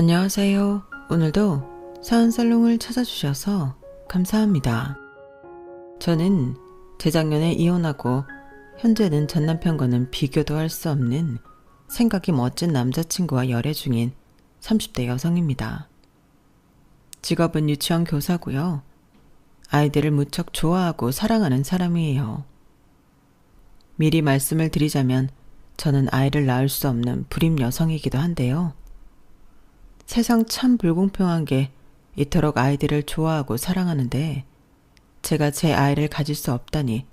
안녕하세요. 오늘도 사은살롱을 찾아주셔서 감사합니다. 저는 재작년에 이혼하고 현재는 전남편과는 비교도 할 수 없는 생각이 멋진 남자친구와 열애 중인 30대 여성입니다. 직업은 유치원 교사고요. 아이들을 무척 좋아하고 사랑하는 사람이에요. 미리 말씀을 드리자면 저는 아이를 낳을 수 없는 불임 여성이기도 한데요. 세상 참 불공평한 게 이토록 아이들을 좋아하고 사랑하는데 제가 제 아이를 가질 수 없다니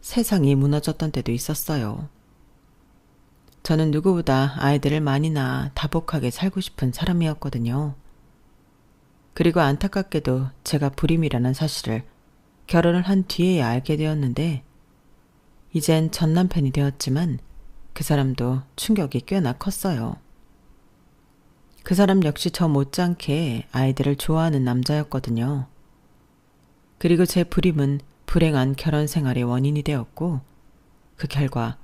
세상이 무너졌던 때도 있었어요. 저는 누구보다 아이들을 많이 낳아 다복하게 살고 싶은 사람이었거든요. 그리고 안타깝게도 제가 불임이라는 사실을 결혼을 한 뒤에야 알게 되었는데 이젠 전 남편이 되었지만 그 사람도 충격이 꽤나 컸어요. 그 사람 역시 저 못지않게 아이들을 좋아하는 남자였거든요. 그리고 제 불임은 불행한 결혼 생활의 원인이 되었고 그 결과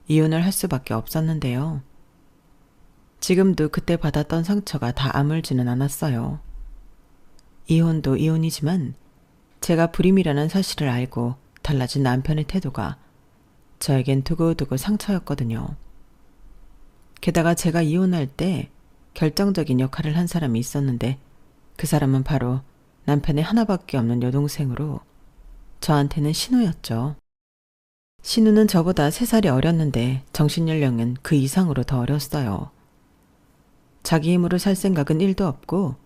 이혼을 할 수밖에 없었는데요. 지금도 그때 받았던 상처가 다 아물지는 않았어요. 이혼도 이혼이지만 제가 불임이라는 사실을 알고 달라진 남편의 태도가 저에겐 두고두고 상처였거든요. 게다가 제가 이혼할 때 결정적인 역할을 한 사람이 있었는데 그 사람은 바로 남편의 하나밖에 없는 여동생으로 저한테는 신우였죠. 신우는 저보다 3살이 어렸는데 정신연령은 그 이상으로 더 어렸어요. 자기 힘으로 살 생각은 1도 없고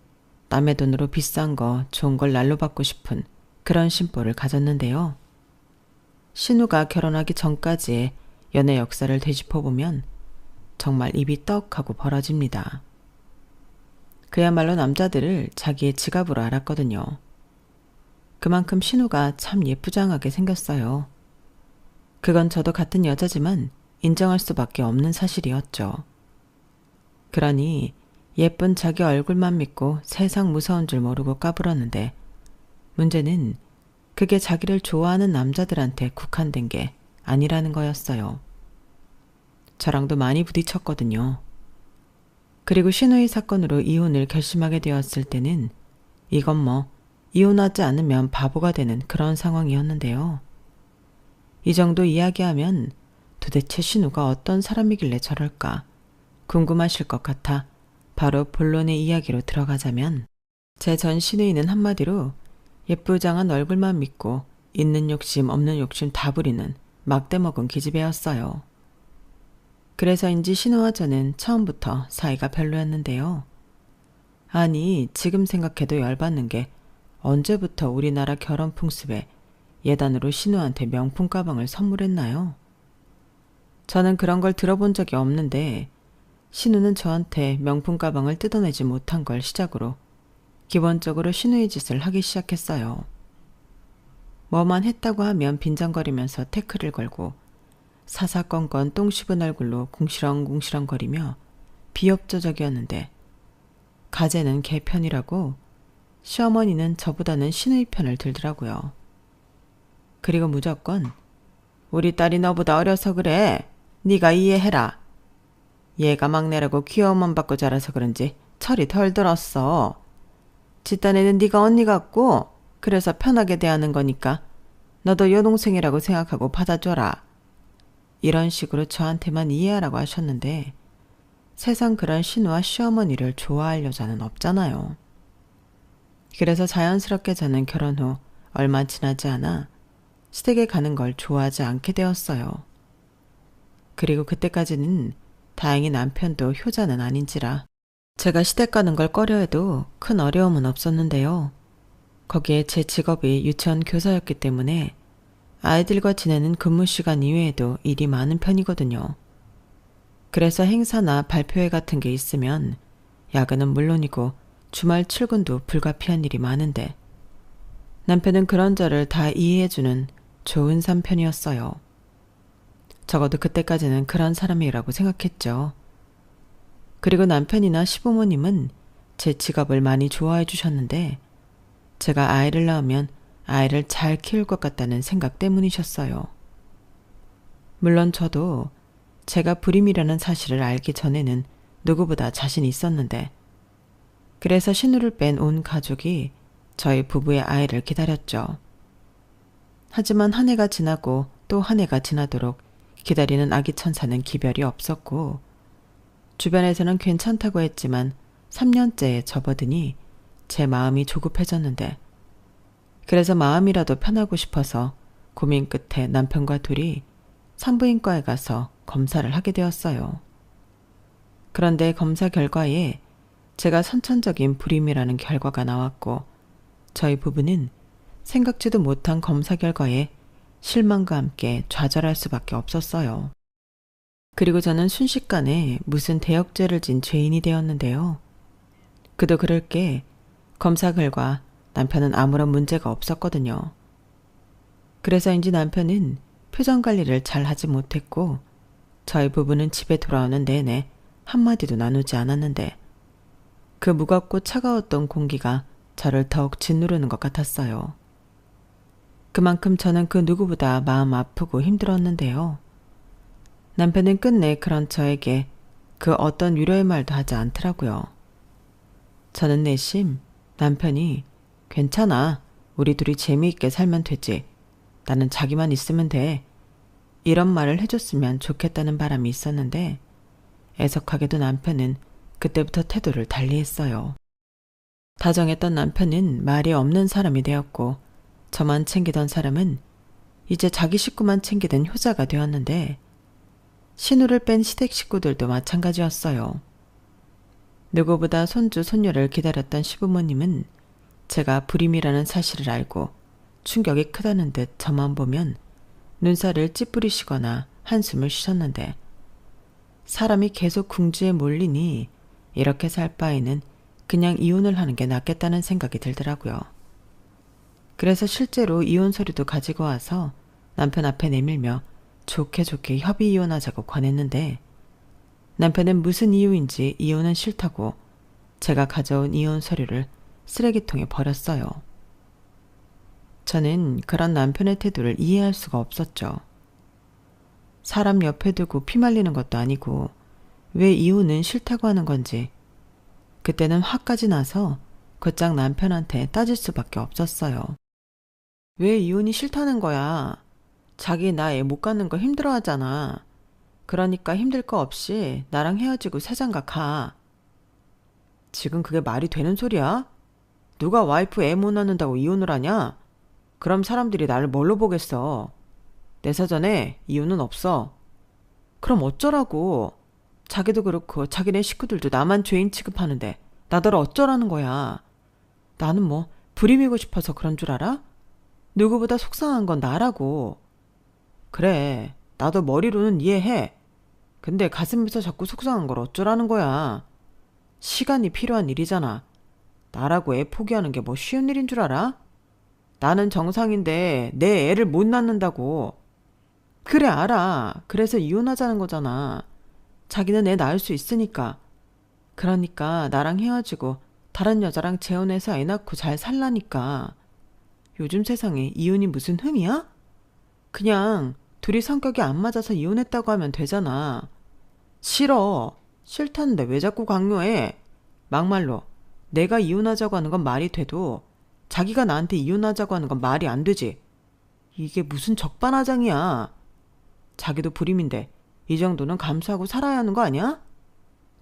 남의 돈으로 비싼 거 좋은 걸 날로 받고 싶은 그런 심보를 가졌는데요. 신우가 결혼하기 전까지의 연애 역사를 되짚어보면 정말 입이 떡하고 벌어집니다. 그야말로 남자들을 자기의 지갑으로 알았거든요. 그만큼 신우가 참 예쁘장하게 생겼어요. 그건 저도 같은 여자지만 인정할 수밖에 없는 사실이었죠. 그러니 예쁜 자기 얼굴만 믿고 세상 무서운 줄 모르고 까불었는데 문제는 그게 자기를 좋아하는 남자들한테 국한된 게 아니라는 거였어요. 저랑도 많이 부딪혔거든요. 그리고 신우의 사건으로 이혼을 결심하게 되었을 때는 이건 뭐 이혼하지 않으면 바보가 되는 그런 상황이었는데요. 이 정도 이야기하면 도대체 신우가 어떤 사람이길래 저럴까 궁금하실 것 같아 바로 본론의 이야기로 들어가자면 제 전 신우이는 한마디로 예쁘장한 얼굴만 믿고 있는 욕심 없는 욕심 다 부리는 막대먹은 기집애였어요. 그래서인지 신우와 저는 처음부터 사이가 별로였는데요. 아니 지금 생각해도 열받는 게 언제부터 우리나라 결혼 풍습에 예단으로 신우한테 명품 가방을 선물했나요? 저는 그런 걸 들어본 적이 없는데 신우는 저한테 명품 가방을 뜯어내지 못한 걸 시작으로 기본적으로 신우의 짓을 하기 시작했어요. 뭐만 했다고 하면 빈정거리면서 태클을 걸고 사사건건 똥 씹은 얼굴로 궁시렁궁시렁거리며 비협조적이었는데 가재는 걔 편이라고 시어머니는 저보다는 신우의 편을 들더라고요. 그리고 무조건 우리 딸이 너보다 어려서 그래. 네가 이해해라. 얘가 막내라고 귀여움만 받고 자라서 그런지 철이 덜 들었어. 집단에는 네가 언니 같고 그래서 편하게 대하는 거니까 너도 여동생이라고 생각하고 받아줘라. 이런 식으로 저한테만 이해하라고 하셨는데 세상 그런 신우와 시어머니를 좋아할 여자는 없잖아요. 그래서 자연스럽게 저는 결혼 후 얼마 지나지 않아 시댁에 가는 걸 좋아하지 않게 되었어요. 그리고 그때까지는 다행히 남편도 효자는 아닌지라 제가 시댁 가는 걸 꺼려해도 큰 어려움은 없었는데요. 거기에 제 직업이 유치원 교사였기 때문에 아이들과 지내는 근무 시간 이외에도 일이 많은 편이거든요. 그래서 행사나 발표회 같은 게 있으면 야근은 물론이고 주말 출근도 불가피한 일이 많은데 남편은 그런 저를 다 이해해주는 좋은 남편이었어요. 적어도 그때까지는 그런 사람이라고 생각했죠. 그리고 남편이나 시부모님은 제 직업을 많이 좋아해 주셨는데 제가 아이를 낳으면 아이를 잘 키울 것 같다는 생각 때문이셨어요. 물론 저도 제가 불임이라는 사실을 알기 전에는 누구보다 자신이 있었는데 그래서 신우를 뺀 온 가족이 저희 부부의 아이를 기다렸죠. 하지만 한 해가 지나고 또 한 해가 지나도록 기다리는 아기 천사는 기별이 없었고, 주변에서는 괜찮다고 했지만 3년째에 접어드니 제 마음이 조급해졌는데, 그래서 마음이라도 편하고 싶어서 고민 끝에 남편과 둘이 산부인과에 가서 검사를 하게 되었어요. 그런데 검사 결과에 제가 선천적인 불임이라는 결과가 나왔고, 저희 부부는 생각지도 못한 검사 결과에 실망과 함께 좌절할 수밖에 없었어요. 그리고 저는 순식간에 무슨 대역죄를 진 죄인이 되었는데요. 그도 그럴 게 검사 결과 남편은 아무런 문제가 없었거든요. 그래서인지 남편은 표정 관리를 잘 하지 못했고, 저희 부부는 집에 돌아오는 내내 한마디도 나누지 않았는데, 그 무겁고 차가웠던 공기가 저를 더욱 짓누르는 것 같았어요. 그만큼 저는 그 누구보다 마음 아프고 힘들었는데요. 남편은 끝내 그런 저에게 그 어떤 위로의 말도 하지 않더라고요. 저는 내심 남편이 괜찮아, 우리 둘이 재미있게 살면 되지, 나는 자기만 있으면 돼, 이런 말을 해줬으면 좋겠다는 바람이 있었는데, 애석하게도 남편은 그때부터 태도를 달리했어요. 다정했던 남편은 말이 없는 사람이 되었고, 저만 챙기던 사람은 이제 자기 식구만 챙기던 효자가 되었는데, 신우를 뺀 시댁 식구들도 마찬가지였어요. 누구보다 손주 손녀를 기다렸던 시부모님은 제가 불임이라는 사실을 알고 충격이 크다는 듯 저만 보면 눈살을 찌푸리시거나 한숨을 쉬셨는데, 사람이 계속 궁지에 몰리니 이렇게 살 바에는 그냥 이혼을 하는 게 낫겠다는 생각이 들더라고요. 그래서 실제로 이혼 서류도 가지고 와서 남편 앞에 내밀며 좋게 협의 이혼하자고 권했는데, 남편은 무슨 이유인지 이혼은 싫다고 제가 가져온 이혼 서류를 쓰레기통에 버렸어요. 저는 그런 남편의 태도를 이해할 수가 없었죠. 사람 옆에 두고 피 말리는 것도 아니고 왜 이혼은 싫다고 하는 건지, 그때는 화까지 나서 곧장 남편한테 따질 수밖에 없었어요. 왜 이혼이 싫다는 거야? 자기 나 애 못 갖는 거 힘들어하잖아. 그러니까 힘들 거 없이 나랑 헤어지고 새장가 가. 지금 그게 말이 되는 소리야? 누가 와이프 애 못 낳는다고 이혼을 하냐? 그럼 사람들이 나를 뭘로 보겠어? 내 사전에 이혼은 없어. 그럼 어쩌라고? 자기도 그렇고 자기네 식구들도 나만 죄인 취급하는데 나더러 어쩌라는 거야? 나는 뭐 불임이고 싶어서 그런 줄 알아? 누구보다 속상한 건 나라고. 그래, 나도 머리로는 이해해. 근데 가슴에서 자꾸 속상한 걸 어쩌라는 거야? 시간이 필요한 일이잖아. 나라고 애 포기하는 게 뭐 쉬운 일인 줄 알아? 나는 정상인데 내 애를 못 낳는다고. 그래, 알아. 그래서 이혼하자는 거잖아. 자기는 애 낳을 수 있으니까. 그러니까 나랑 헤어지고 다른 여자랑 재혼해서 애 낳고 잘 살라니까. 요즘 세상에 이혼이 무슨 흠이야? 그냥 둘이 성격이 안 맞아서 이혼했다고 하면 되잖아. 싫어. 싫다는데 왜 자꾸 강요해? 막말로 내가 이혼하자고 하는 건 말이 돼도 자기가 나한테 이혼하자고 하는 건 말이 안 되지. 이게 무슨 적반하장이야. 자기도 불임인데 이 정도는 감수하고 살아야 하는 거 아니야?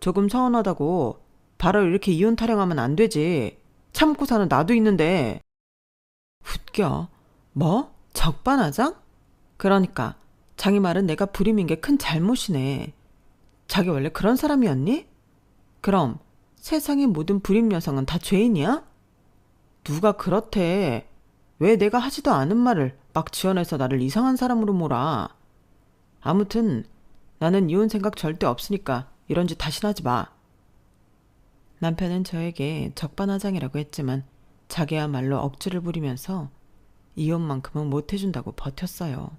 조금 서운하다고 바로 이렇게 이혼 타령하면 안 되지. 참고 사는 나도 있는데. 웃겨. 뭐? 적반하장? 그러니까 자기 말은 내가 불임인 게 큰 잘못이네. 자기 원래 그런 사람이었니? 그럼 세상의 모든 불임 여성은 다 죄인이야? 누가 그렇대. 왜 내가 하지도 않은 말을 막 지어내서 나를 이상한 사람으로 몰아. 아무튼 나는 이혼 생각 절대 없으니까 이런 짓 다신 하지 마. 남편은 저에게 적반하장이라고 했지만 자기야말로 억지를 부리면서 이혼만큼은 못 해준다고 버텼어요.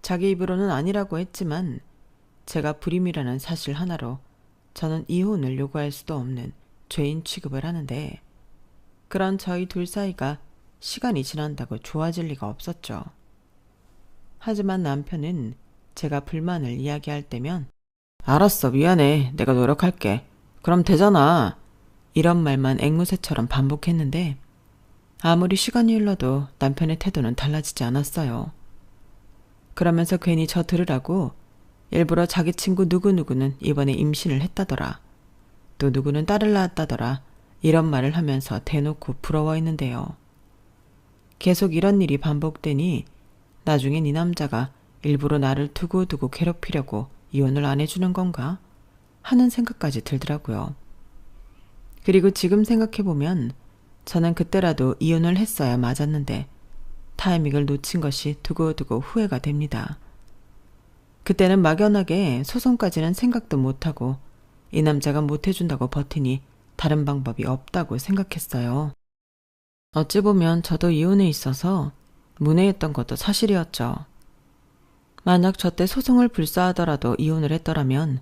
자기 입으로는 아니라고 했지만 제가 불임이라는 사실 하나로 저는 이혼을 요구할 수도 없는 죄인 취급을 하는데, 그런 저희 둘 사이가 시간이 지난다고 좋아질 리가 없었죠. 하지만 남편은 제가 불만을 이야기할 때면 알았어, 미안해, 내가 노력할게. 그럼 되잖아. 이런 말만 앵무새처럼 반복했는데 아무리 시간이 흘러도 남편의 태도는 달라지지 않았어요. 그러면서 괜히 저 들으라고 일부러 자기 친구 누구누구는 이번에 임신을 했다더라. 또 누구는 딸을 낳았다더라. 이런 말을 하면서 대놓고 부러워했는데요. 계속 이런 일이 반복되니 나중엔 이 남자가 일부러 나를 두고두고 괴롭히려고 이혼을 안 해주는 건가 하는 생각까지 들더라고요. 그리고 지금 생각해보면 저는 그때라도 이혼을 했어야 맞았는데 타이밍을 놓친 것이 두고두고 후회가 됩니다. 그때는 막연하게 소송까지는 생각도 못하고 이 남자가 못해준다고 버티니 다른 방법이 없다고 생각했어요. 어찌 보면 저도 이혼에 있어서 문외했던 것도 사실이었죠. 만약 저 때 소송을 불사하더라도 이혼을 했더라면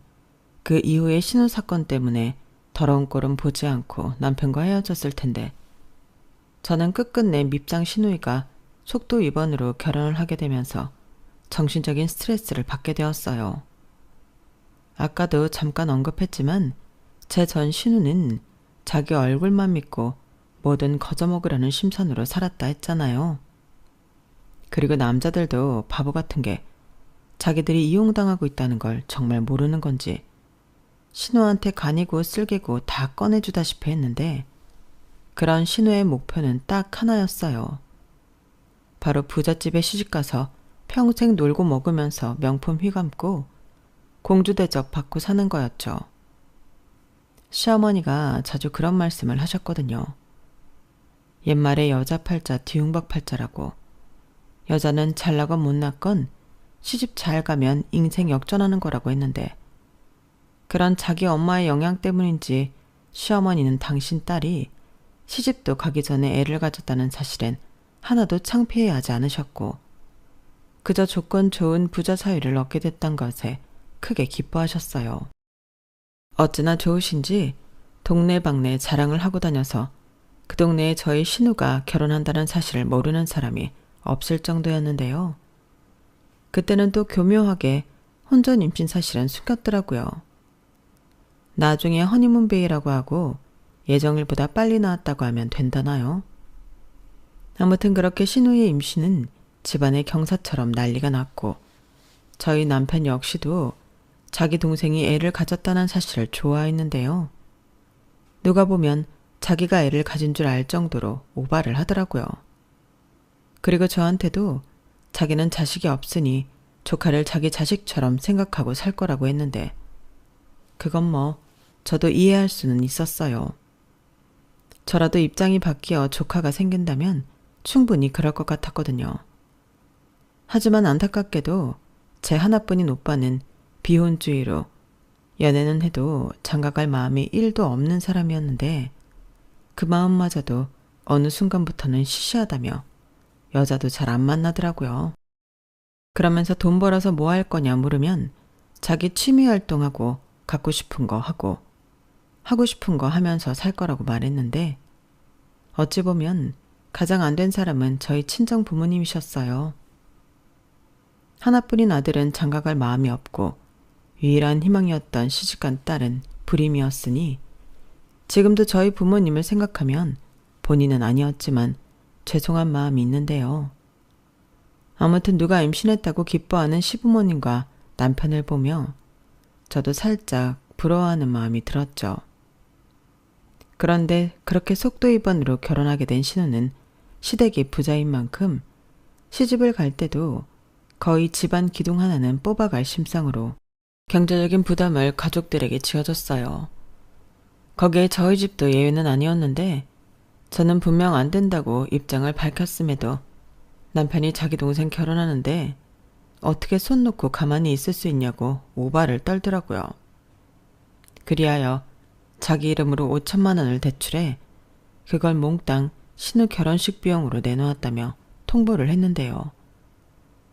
그 이후의 신우 사건 때문에 더러운 꼴은 보지 않고 남편과 헤어졌을 텐데 저는 끝끝내 밉상 신우이가 속도 위반으로 결혼을 하게 되면서 정신적인 스트레스를 받게 되었어요. 아까도 잠깐 언급했지만 제 전 신우는 자기 얼굴만 믿고 뭐든 거저먹으려는 심산으로 살았다 했잖아요. 그리고 남자들도 바보 같은 게 자기들이 이용당하고 있다는 걸 정말 모르는 건지 신우한테 간이고 쓸개고 다 꺼내주다시피 했는데 그런 신우의 목표는 딱 하나였어요. 바로 부잣집에 시집가서 평생 놀고 먹으면서 명품 휘감고 공주 대접 받고 사는 거였죠. 시어머니가 자주 그런 말씀을 하셨거든요. 옛말에 여자 팔자 뒤웅박 팔자라고. 여자는 잘나건 못났건 시집 잘 가면 인생 역전하는 거라고 했는데 그런 자기 엄마의 영향 때문인지 시어머니는 당신 딸이 시집도 가기 전에 애를 가졌다는 사실엔 하나도 창피해하지 않으셨고 그저 조건 좋은 부자 사위를 얻게 됐던 것에 크게 기뻐하셨어요. 어찌나 좋으신지 동네방네 자랑을 하고 다녀서 그 동네에 저희 신우가 결혼한다는 사실을 모르는 사람이 없을 정도였는데요. 그때는 또 교묘하게 혼전 임신 사실은 숨겼더라고요. 나중에 허니문베이라고 하고 예정일보다 빨리 나왔다고 하면 된다나요? 아무튼 그렇게 신우의 임신은 집안의 경사처럼 난리가 났고 저희 남편 역시도 자기 동생이 애를 가졌다는 사실을 좋아했는데요. 누가 보면 자기가 애를 가진 줄 알 정도로 오바를 하더라고요. 그리고 저한테도 자기는 자식이 없으니 조카를 자기 자식처럼 생각하고 살 거라고 했는데 그건 뭐 저도 이해할 수는 있었어요. 저라도 입장이 바뀌어 조카가 생긴다면 충분히 그럴 것 같았거든요. 하지만 안타깝게도 제 하나뿐인 오빠는 비혼주의로 연애는 해도 장가갈 마음이 1도 없는 사람이었는데 그 마음마저도 어느 순간부터는 시시하다며 여자도 잘 안 만나더라고요. 그러면서 돈 벌어서 뭐 할 거냐 물으면 자기 취미 활동하고 갖고 싶은 거 하고 하고 싶은 거 하면서 살 거라고 말했는데 어찌 보면 가장 안 된 사람은 저희 친정 부모님이셨어요. 하나뿐인 아들은 장가갈 마음이 없고 유일한 희망이었던 시집간 딸은 불임이었으니 지금도 저희 부모님을 생각하면 본인은 아니었지만 죄송한 마음이 있는데요. 아무튼 누가 임신했다고 기뻐하는 시부모님과 남편을 보며 저도 살짝 부러워하는 마음이 들었죠. 그런데 그렇게 속도 위반으로 결혼하게 된 신우는 시댁이 부자인 만큼 시집을 갈 때도 거의 집안 기둥 하나는 뽑아갈 심상으로 경제적인 부담을 가족들에게 지어줬어요. 거기에 저희 집도 예외는 아니었는데 저는 분명 안 된다고 입장을 밝혔음에도 남편이 자기 동생 결혼하는데 어떻게 손 놓고 가만히 있을 수 있냐고 오바를 떨더라고요. 그리하여 자기 이름으로 5천만 원을 대출해 그걸 몽땅 신우 결혼식 비용으로 내놓았다며 통보를 했는데요.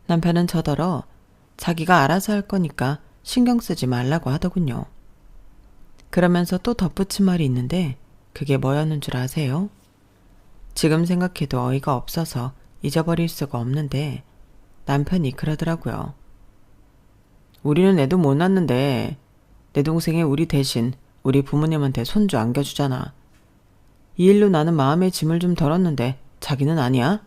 남편은 저더러 자기가 알아서 할 거니까 신경 쓰지 말라고 하더군요. 그러면서 또 덧붙인 말이 있는데 그게 뭐였는 줄 아세요? 지금 생각해도 어이가 없어서 잊어버릴 수가 없는데 남편이 그러더라고요. 우리는 애도 못 낳는데 내 동생이 우리 대신 우리 부모님한테 손주 안겨주잖아. 이 일로 나는 마음의 짐을 좀 덜었는데 자기는 아니야?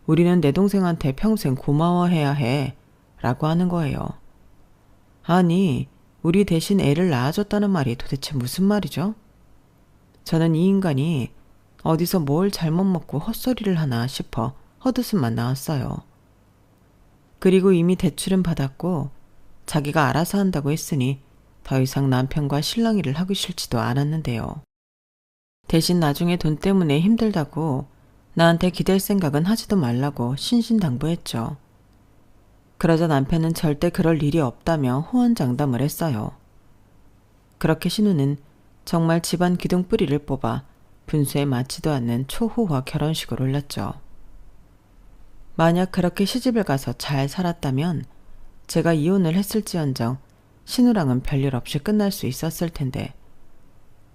우리는 내 동생한테 평생 고마워해야 해. 라고 하는 거예요. 아니, 우리 대신 애를 낳아줬다는 말이 도대체 무슨 말이죠? 저는 이 인간이 어디서 뭘 잘못 먹고 헛소리를 하나 싶어 헛웃음만 나왔어요. 그리고 이미 대출은 받았고 자기가 알아서 한다고 했으니 더 이상 남편과 실랑이를 하기 싫지도 않았는데요. 대신 나중에 돈 때문에 힘들다고 나한테 기댈 생각은 하지도 말라고 신신당부했죠. 그러자 남편은 절대 그럴 일이 없다며 호언장담을 했어요. 그렇게 신우는 정말 집안 기둥뿌리를 뽑아 분수에 맞지도 않는 초호화 결혼식을 올렸죠. 만약 그렇게 시집을 가서 잘 살았다면 제가 이혼을 했을지언정 신우랑은 별일 없이 끝날 수 있었을 텐데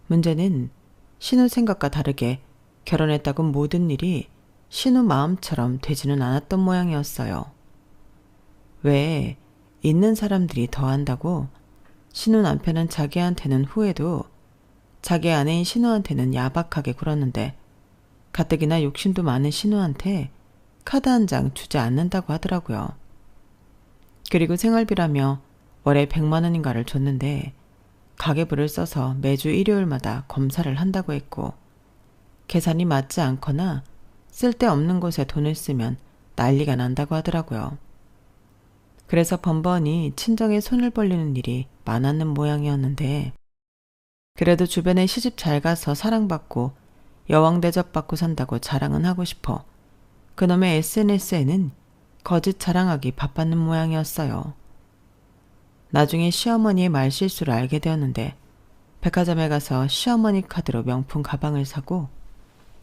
문제는 신우 생각과 다르게 결혼했다고 모든 일이 신우 마음처럼 되지는 않았던 모양이었어요. 왜 있는 사람들이 더 한다고 신우 남편은 자기한테는 후회도 자기 아내인 신우한테는 야박하게 굴었는데 가뜩이나 욕심도 많은 신우한테 카드 한 장 주지 않는다고 하더라고요. 그리고 생활비라며 월에 100만 원인가를 줬는데 가계부를 써서 매주 일요일마다 검사를 한다고 했고 계산이 맞지 않거나 쓸데없는 곳에 돈을 쓰면 난리가 난다고 하더라고요. 그래서 번번이 친정에 손을 벌리는 일이 많았는 모양이었는데 그래도 주변에 시집 잘 가서 사랑받고 여왕 대접받고 산다고 자랑은 하고 싶어 그놈의 SNS에는 거짓 자랑하기 바빴는 모양이었어요. 나중에 시어머니의 말실수를 알게 되었는데 백화점에 가서 시어머니 카드로 명품 가방을 사고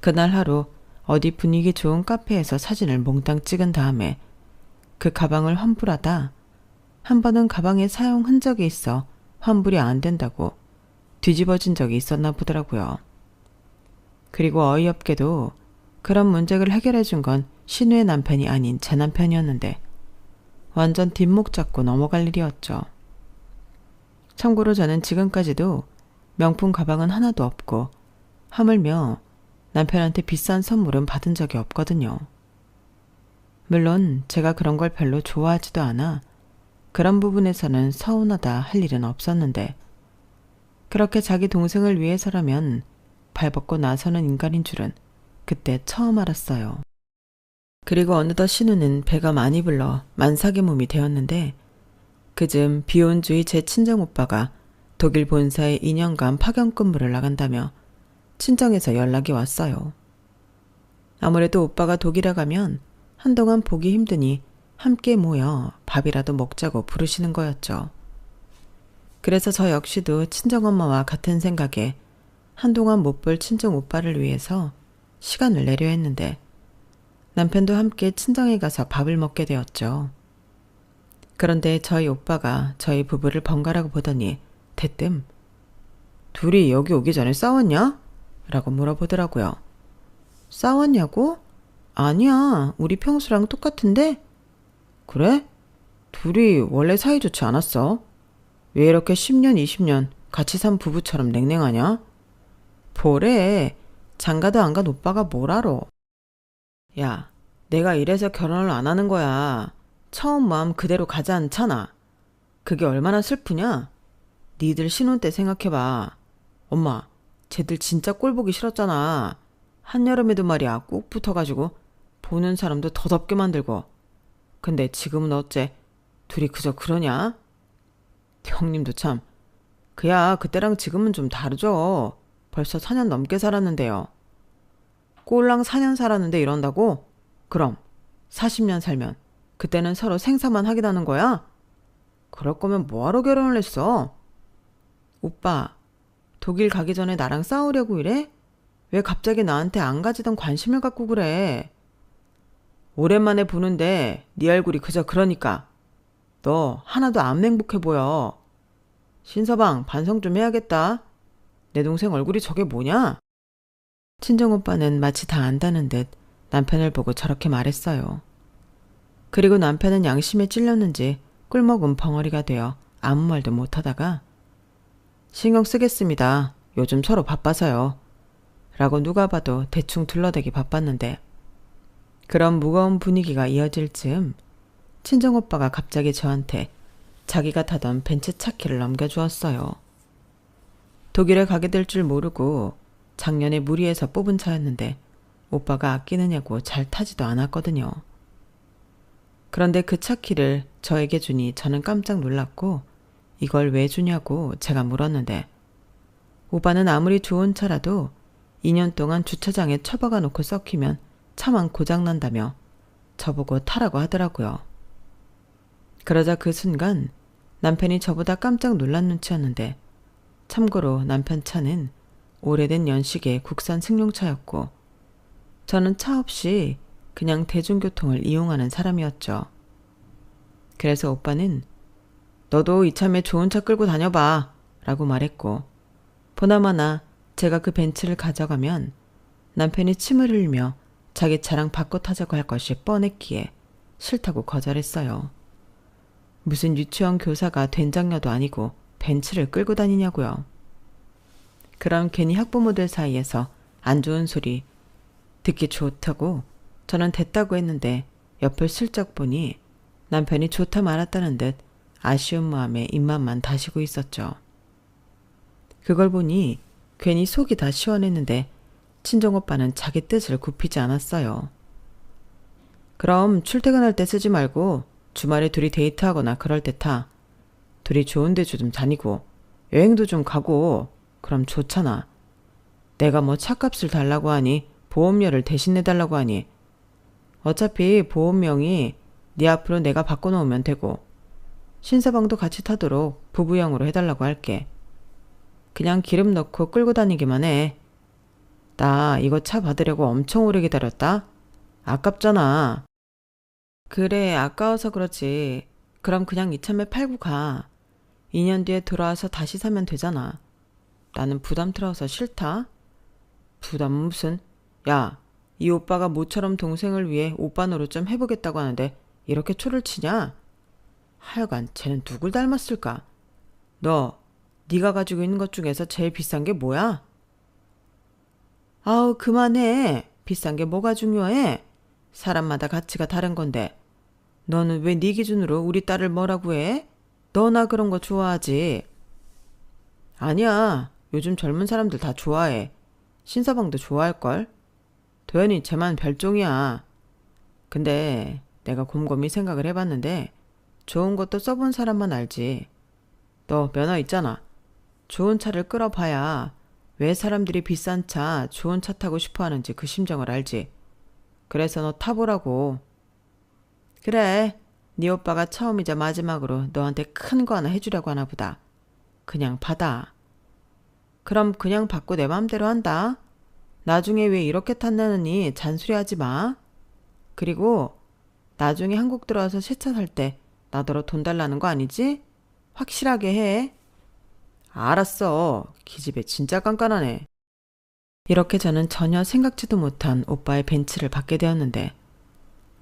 그날 하루 어디 분위기 좋은 카페에서 사진을 몽땅 찍은 다음에 그 가방을 환불하다 한 번은 가방에 사용 흔적이 있어 환불이 안 된다고 뒤집어진 적이 있었나 보더라고요. 그리고 어이없게도 그런 문제를 해결해 준 건 신우의 남편이 아닌 제 남편이었는데 완전 뒷목 잡고 넘어갈 일이었죠. 참고로 저는 지금까지도 명품 가방은 하나도 없고 하물며 남편한테 비싼 선물은 받은 적이 없거든요. 물론 제가 그런 걸 별로 좋아하지도 않아 그런 부분에서는 서운하다 할 일은 없었는데 그렇게 자기 동생을 위해서라면 발벗고 나서는 인간인 줄은 그때 처음 알았어요. 그리고 어느덧 신우는 배가 많이 불러 만삭의 몸이 되었는데 그즘 비혼주의 제 친정오빠가 독일 본사에 2년간 파견 근무를 나간다며 친정에서 연락이 왔어요. 아무래도 오빠가 독일에 가면 한동안 보기 힘드니 함께 모여 밥이라도 먹자고 부르시는 거였죠. 그래서 저 역시도 친정엄마와 같은 생각에 한동안 못 볼 친정오빠를 위해서 시간을 내려 했는데 남편도 함께 친정에 가서 밥을 먹게 되었죠. 그런데 저희 오빠가 저희 부부를 번갈아 보더니 대뜸 둘이 여기 오기 전에 싸웠냐? 라고 물어보더라고요. 싸웠냐고? 아니야, 우리 평소랑 똑같은데? 그래? 둘이 원래 사이좋지 않았어? 왜 이렇게 10년, 20년 같이 산 부부처럼 냉랭하냐? 뭐래, 장가도 안 간 오빠가 뭘 알아? 야, 내가 이래서 결혼을 안 하는 거야. 처음 마음 그대로 가지 않잖아. 그게 얼마나 슬프냐? 니들 신혼 때 생각해봐. 엄마, 쟤들 진짜 꼴 보기 싫었잖아. 한여름에도 말이야 꼭 붙어가지고 보는 사람도 더덥게 만들고. 근데 지금은 어째 둘이 그저 그러냐? 형님도 참. 그야 그때랑 지금은 좀 다르죠. 벌써 4년 넘게 살았는데요. 꼴랑 4년 살았는데 이런다고? 그럼 40년 살면 그때는 서로 생사만 하겠다는 거야? 그럴 거면 뭐하러 결혼을 했어? 오빠, 독일 가기 전에 나랑 싸우려고 이래? 왜 갑자기 나한테 안 가지던 관심을 갖고 그래? 오랜만에 보는데 네 얼굴이 그저 그러니까. 너 하나도 안 행복해 보여. 신서방, 반성 좀 해야겠다. 내 동생 얼굴이 저게 뭐냐? 친정오빠는 마치 다 안다는 듯 남편을 보고 저렇게 말했어요. 그리고 남편은 양심에 찔렸는지 꿀먹은 벙어리가 되어 아무 말도 못하다가 신경 쓰겠습니다. 요즘 서로 바빠서요. 라고 누가 봐도 대충 둘러대기 바빴는데 그런 무거운 분위기가 이어질 즈음 친정오빠가 갑자기 저한테 자기가 타던 벤츠 차키를 넘겨주었어요. 독일에 가게 될 줄 모르고 작년에 무리해서 뽑은 차였는데 오빠가 아끼느냐고 잘 타지도 않았거든요. 그런데 그 차키를 저에게 주니 저는 깜짝 놀랐고 이걸 왜 주냐고 제가 물었는데 오빠는 아무리 좋은 차라도 2년 동안 주차장에 처박아 놓고 썩히면 차만 고장난다며 저보고 타라고 하더라고요. 그러자 그 순간 남편이 저보다 깜짝 놀란 눈치였는데 참고로 남편 차는 오래된 연식의 국산 승용차였고 저는 차 없이 그냥 대중교통을 이용하는 사람이었죠. 그래서 오빠는 너도 이참에 좋은 차 끌고 다녀봐 라고 말했고 보나마나 제가 그 벤츠를 가져가면 남편이 침을 흘리며 자기 차랑 바꿔 타자고 할 것이 뻔했기에 싫다고 거절했어요. 무슨 유치원 교사가 된장녀도 아니고 벤츠를 끌고 다니냐고요. 그럼 괜히 학부모들 사이에서 안 좋은 소리 듣기 좋다고 저는 됐다고 했는데 옆을 슬쩍 보니 남편이 좋다 말았다는 듯 아쉬운 마음에 입맛만 다시고 있었죠. 그걸 보니 괜히 속이 다 시원했는데 친정오빠는 자기 뜻을 굽히지 않았어요. 그럼 출퇴근할 때 쓰지 말고 주말에 둘이 데이트하거나 그럴 때 타. 둘이 좋은 데도 좀 다니고 여행도 좀 가고 그럼 좋잖아. 내가 뭐 차값을 달라고 하니 보험료를 대신 내달라고 하니 어차피 보험명이 네 앞으로 내가 바꿔놓으면 되고 신사방도 같이 타도록 부부형으로 해달라고 할게. 그냥 기름 넣고 끌고 다니기만 해. 나 이거 차 받으려고 엄청 오래 기다렸다. 아깝잖아. 그래, 아까워서 그렇지. 그럼 그냥 이참에 팔고 가. 2년 뒤에 돌아와서 다시 사면 되잖아. 나는 부담스러워서 싫다. 부담 무슨. 야, 이 오빠가 모처럼 동생을 위해 오빠 노릇 좀 해보겠다고 하는데 이렇게 초를 치냐? 하여간 쟤는 누굴 닮았을까? 너, 네가 가지고 있는 것 중에서 제일 비싼 게 뭐야? 아우 그만해. 비싼 게 뭐가 중요해? 사람마다 가치가 다른 건데 너는 왜 네 기준으로 우리 딸을 뭐라고 해? 너나 그런 거 좋아하지? 아니야. 요즘 젊은 사람들 다 좋아해. 신서방도 좋아할걸? 도연이 쟤만 별종이야. 근데 내가 곰곰이 생각을 해봤는데 좋은 것도 써본 사람만 알지. 너 면허 있잖아. 좋은 차를 끌어봐야 왜 사람들이 비싼 차, 좋은 차 타고 싶어 하는지 그 심정을 알지. 그래서 너 타보라고. 그래, 네 오빠가 처음이자 마지막으로 너한테 큰 거 하나 해주려고 하나 보다. 그냥 받아. 그럼 그냥 받고 내 맘대로 한다. 나중에 왜 이렇게 탔냐느니 잔소리하지 마. 그리고 나중에 한국 들어와서 새 차 살 때 나더러 돈 달라는 거 아니지? 확실하게 해. 알았어. 기집애 진짜 깐깐하네. 이렇게 저는 전혀 생각지도 못한 오빠의 벤츠를 받게 되었는데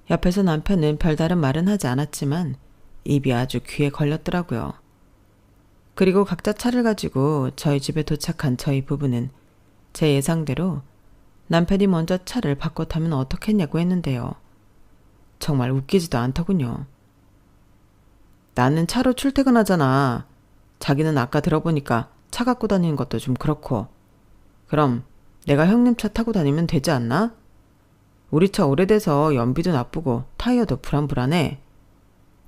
옆에서 남편은 별다른 말은 하지 않았지만 입이 아주 귀에 걸렸더라고요. 그리고 각자 차를 가지고 저희 집에 도착한 저희 부부는 제 예상대로 남편이 먼저 차를 바꿔 타면 어떻겠냐고 했는데요. 정말 웃기지도 않더군요. 나는 차로 출퇴근하잖아. 자기는 아까 들어보니까 차 갖고 다니는 것도 좀 그렇고. 그럼 내가 형님 차 타고 다니면 되지 않나? 우리 차 오래돼서 연비도 나쁘고 타이어도 불안불안해.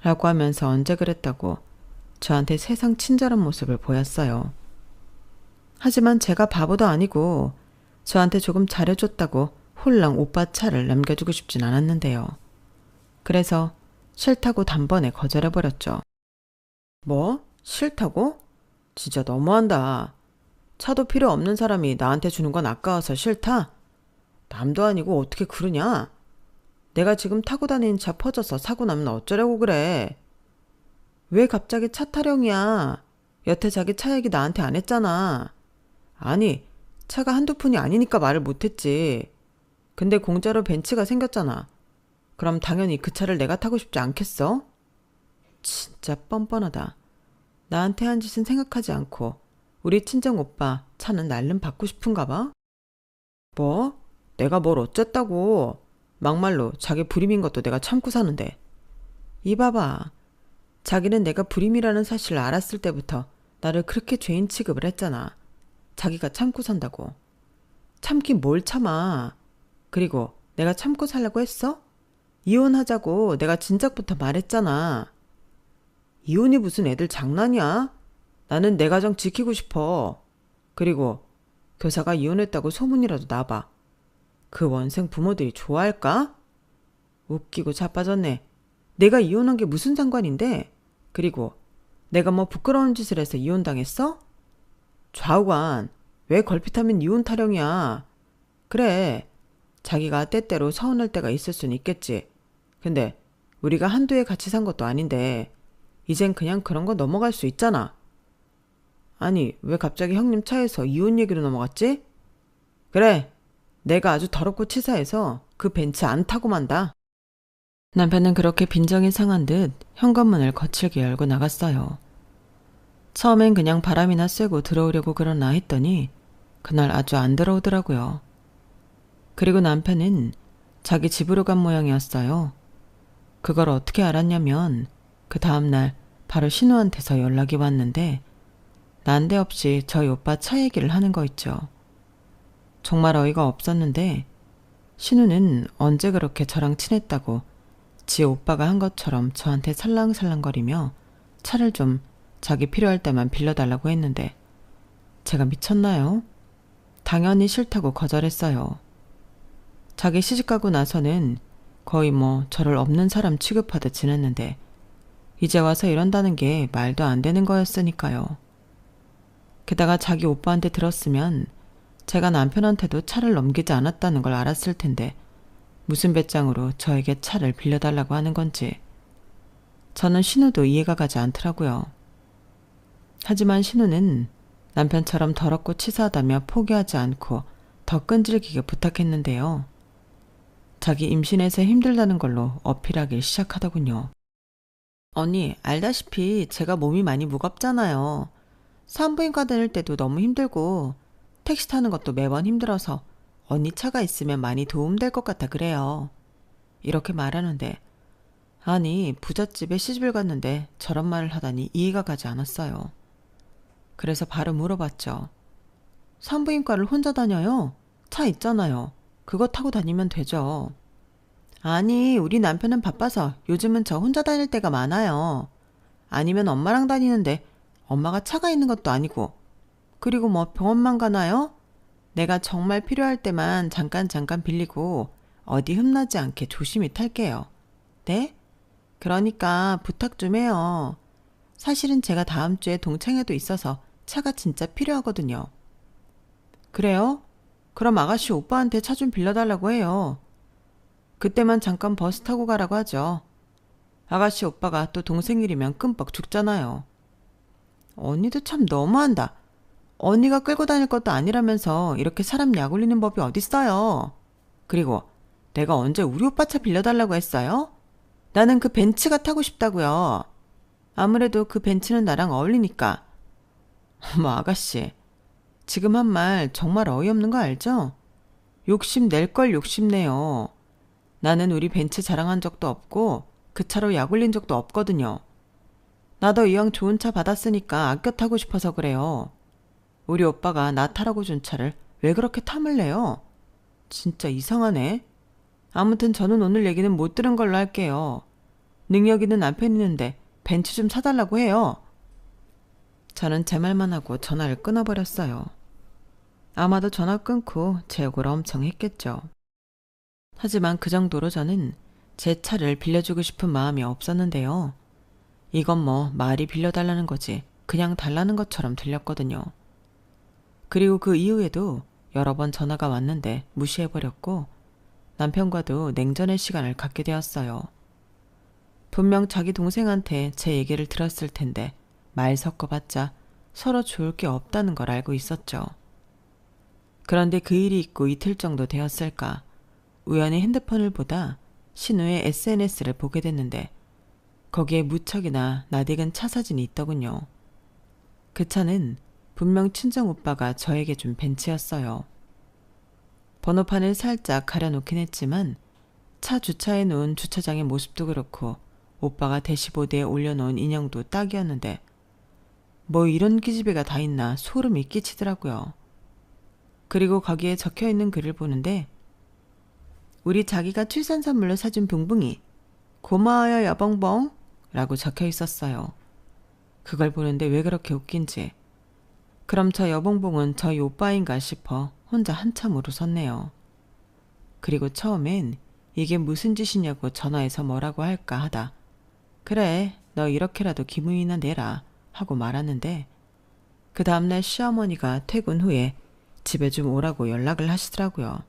라고 하면서 언제 그랬다고 저한테 세상 친절한 모습을 보였어요. 하지만 제가 바보도 아니고 저한테 조금 잘해줬다고 홀랑 오빠 차를 남겨주고 싶진 않았는데요. 그래서 싫다고 단번에 거절해버렸죠. 뭐? 싫다고? 진짜 너무한다. 차도 필요 없는 사람이 나한테 주는 건 아까워서 싫다? 남도 아니고 어떻게 그러냐? 내가 지금 타고 다니는 차 퍼져서 사고 나면 어쩌려고 그래? 왜 갑자기 차 타령이야? 여태 자기 차 얘기 나한테 안 했잖아. 아니, 차가 한두 푼이 아니니까 말을 못했지. 근데 공짜로 벤츠가 생겼잖아. 그럼 당연히 그 차를 내가 타고 싶지 않겠어? 진짜 뻔뻔하다. 나한테 한 짓은 생각하지 않고 우리 친정 오빠 차는 날름 받고 싶은가 봐? 뭐? 내가 뭘 어쨌다고. 막말로 자기 불임인 것도 내가 참고 사는데. 이봐봐. 자기는 내가 불임이라는 사실을 알았을 때부터 나를 그렇게 죄인 취급을 했잖아. 자기가 참고 산다고. 참긴 뭘 참아. 그리고 내가 참고 살라고 했어? 이혼하자고 내가 진작부터 말했잖아. 이혼이 무슨 애들 장난이야? 나는 내 가정 지키고 싶어. 그리고 교사가 이혼했다고 소문이라도 나봐. 그 원생 부모들이 좋아할까? 웃기고 자빠졌네. 내가 이혼한 게 무슨 상관인데? 그리고 내가 뭐 부끄러운 짓을 해서 이혼당했어? 좌우간, 왜 걸핏하면 이혼 타령이야? 그래, 자기가 때때로 서운할 때가 있을 순 있겠지. 근데 우리가 한두 해 같이 산 것도 아닌데 이젠 그냥 그런 거 넘어갈 수 있잖아. 아니, 왜 갑자기 형님 차에서 이혼 얘기로 넘어갔지? 그래, 내가 아주 더럽고 치사해서 그 벤츠 안 타고 만다. 남편은 그렇게 빈정이 상한 듯 현관문을 거칠게 열고 나갔어요. 처음엔 그냥 바람이나 쐬고 들어오려고 그러나 했더니 그날 아주 안 들어오더라고요. 그리고 남편은 자기 집으로 간 모양이었어요. 그걸 어떻게 알았냐면 그 다음날 바로 신우한테서 연락이 왔는데 난데없이 저희 오빠 차 얘기를 하는 거 있죠. 정말 어이가 없었는데 신우는 언제 그렇게 저랑 친했다고 지 오빠가 한 것처럼 저한테 살랑살랑거리며 차를 좀 자기 필요할 때만 빌려달라고 했는데 제가 미쳤나요? 당연히 싫다고 거절했어요. 자기 시집가고 나서는 거의 뭐 저를 없는 사람 취급하듯 지냈는데 이제 와서 이런다는 게 말도 안 되는 거였으니까요. 게다가 자기 오빠한테 들었으면 제가 남편한테도 차를 넘기지 않았다는 걸 알았을 텐데 무슨 배짱으로 저에게 차를 빌려달라고 하는 건지 저는 신우도 이해가 가지 않더라고요. 하지만 신우는 남편처럼 더럽고 치사하다며 포기하지 않고 더 끈질기게 부탁했는데요. 자기 임신해서 힘들다는 걸로 어필하기 시작하더군요. 언니, 알다시피 제가 몸이 많이 무겁잖아요. 산부인과 다닐 때도 너무 힘들고 택시 타는 것도 매번 힘들어서 언니 차가 있으면 많이 도움될 것 같아 그래요. 이렇게 말하는데 아니 부잣집에 시집을 갔는데 저런 말을 하다니 이해가 가지 않았어요. 그래서 바로 물어봤죠. 산부인과를 혼자 다녀요? 차 있잖아요. 그거 타고 다니면 되죠. 아니 우리 남편은 바빠서 요즘은 저 혼자 다닐 때가 많아요. 아니면 엄마랑 다니는데 엄마가 차가 있는 것도 아니고 그리고 뭐 병원만 가나요? 내가 정말 필요할 때만 잠깐 빌리고 어디 흠나지 않게 조심히 탈게요. 네? 그러니까 부탁 좀 해요. 사실은 제가 다음 주에 동창회도 있어서 차가 진짜 필요하거든요. 그래요? 그럼 아가씨 오빠한테 차 좀 빌려달라고 해요. 그때만 잠깐 버스 타고 가라고 하죠. 아가씨 오빠가 또 동생 일이면 끔뻑 죽잖아요. 언니도 참 너무한다. 언니가 끌고 다닐 것도 아니라면서 이렇게 사람 약 올리는 법이 어딨어요. 그리고 내가 언제 우리 오빠 차 빌려달라고 했어요? 나는 그 벤츠가 타고 싶다고요. 아무래도 그 벤츠는 나랑 어울리니까. 어머 아가씨, 지금 한 말 정말 어이없는 거 알죠? 욕심낼 걸 욕심내요. 나는 우리 벤츠 자랑한 적도 없고 그 차로 약 올린 적도 없거든요. 나도 이왕 좋은 차 받았으니까 아껴 타고 싶어서 그래요. 우리 오빠가 나 타라고 준 차를 왜 그렇게 탐을 내요? 진짜 이상하네. 아무튼 저는 오늘 얘기는 못 들은 걸로 할게요. 능력 있는 남편 있는데 벤츠 좀 사달라고 해요. 저는 제 말만 하고 전화를 끊어버렸어요. 아마도 전화 끊고 제 욕을 엄청 했겠죠. 하지만 그 정도로 저는 제 차를 빌려주고 싶은 마음이 없었는데요. 이건 뭐 말이 빌려달라는 거지 그냥 달라는 것처럼 들렸거든요. 그리고 그 이후에도 여러 번 전화가 왔는데 무시해버렸고 남편과도 냉전의 시간을 갖게 되었어요. 분명 자기 동생한테 제 얘기를 들었을 텐데 말 섞어봤자 서로 좋을 게 없다는 걸 알고 있었죠. 그런데 그 일이 있고 이틀 정도 되었을까 우연히 핸드폰을 보다 신우의 SNS를 보게 됐는데 거기에 무척이나 낯익은 차 사진이 있더군요. 그 차는 분명 친정 오빠가 저에게 준 벤츠였어요. 번호판을 살짝 가려놓긴 했지만 차 주차해 놓은 주차장의 모습도 그렇고 오빠가 대시보드에 올려놓은 인형도 딱이었는데 뭐 이런 기집애가 다 있나 소름이 끼치더라고요. 그리고 거기에 적혀있는 글을 보는데 우리 자기가 출산 선물로 사준 붕붕이 고마워요 여봉봉 라고 적혀있었어요. 그걸 보는데 왜 그렇게 웃긴지 그럼 저 여봉봉은 저희 오빠인가 싶어 혼자 한참 웃었네요. 그리고 처음엔 이게 무슨 짓이냐고 전화해서 뭐라고 할까 하다 그래 너 이렇게라도 기분이나 내라 하고 말았는데 그 다음날 시어머니가 퇴근 후에 집에 좀 오라고 연락을 하시더라고요.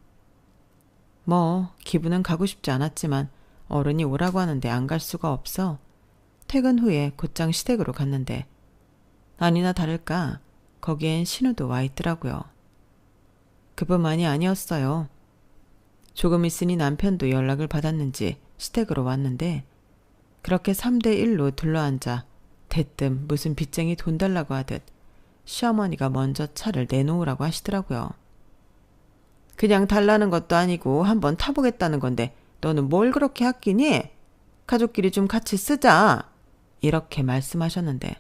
뭐 기분은 가고 싶지 않았지만 어른이 오라고 하는데 안 갈 수가 없어 퇴근 후에 곧장 시댁으로 갔는데 아니나 다를까 거기엔 신우도 와 있더라고요. 그뿐만이 아니었어요. 조금 있으니 남편도 연락을 받았는지 시댁으로 왔는데 그렇게 3대1로 둘러앉아 대뜸 무슨 빚쟁이 돈 달라고 하듯 시어머니가 먼저 차를 내놓으라고 하시더라고요. 그냥 달라는 것도 아니고 한번 타보겠다는 건데 너는 뭘 그렇게 아끼니? 가족끼리 좀 같이 쓰자. 이렇게 말씀하셨는데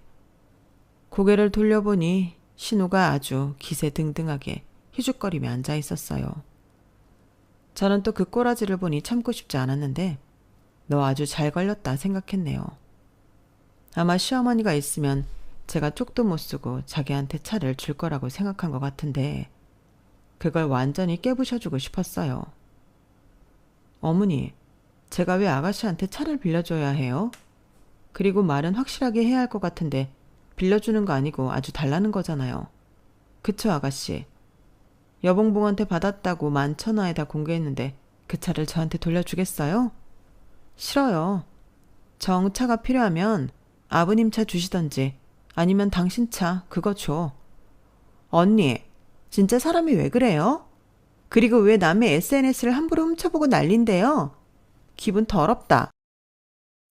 고개를 돌려보니 신우가 아주 기세등등하게 희죽거리며 앉아 있었어요. 저는 또 그 꼬라지를 보니 참고 싶지 않았는데 너 아주 잘 걸렸다 생각했네요. 아마 시어머니가 있으면 제가 쪽도 못 쓰고 자기한테 차를 줄 거라고 생각한 것 같은데 그걸 완전히 깨부셔주고 싶었어요. 어머니, 제가 왜 아가씨한테 차를 빌려줘야 해요? 그리고 말은 확실하게 해야 할 것 같은데 빌려주는 거 아니고 아주 달라는 거잖아요. 그쵸 아가씨? 여봉봉한테 받았다고 11,000원에다 공개했는데 그 차를 저한테 돌려주겠어요? 싫어요. 정차가 필요하면 아버님 차 주시던지 아니면 당신 차 그거 줘. 언니, 진짜 사람이 왜 그래요? 그리고 왜 남의 SNS를 함부로 훔쳐보고 난린데요? 기분 더럽다.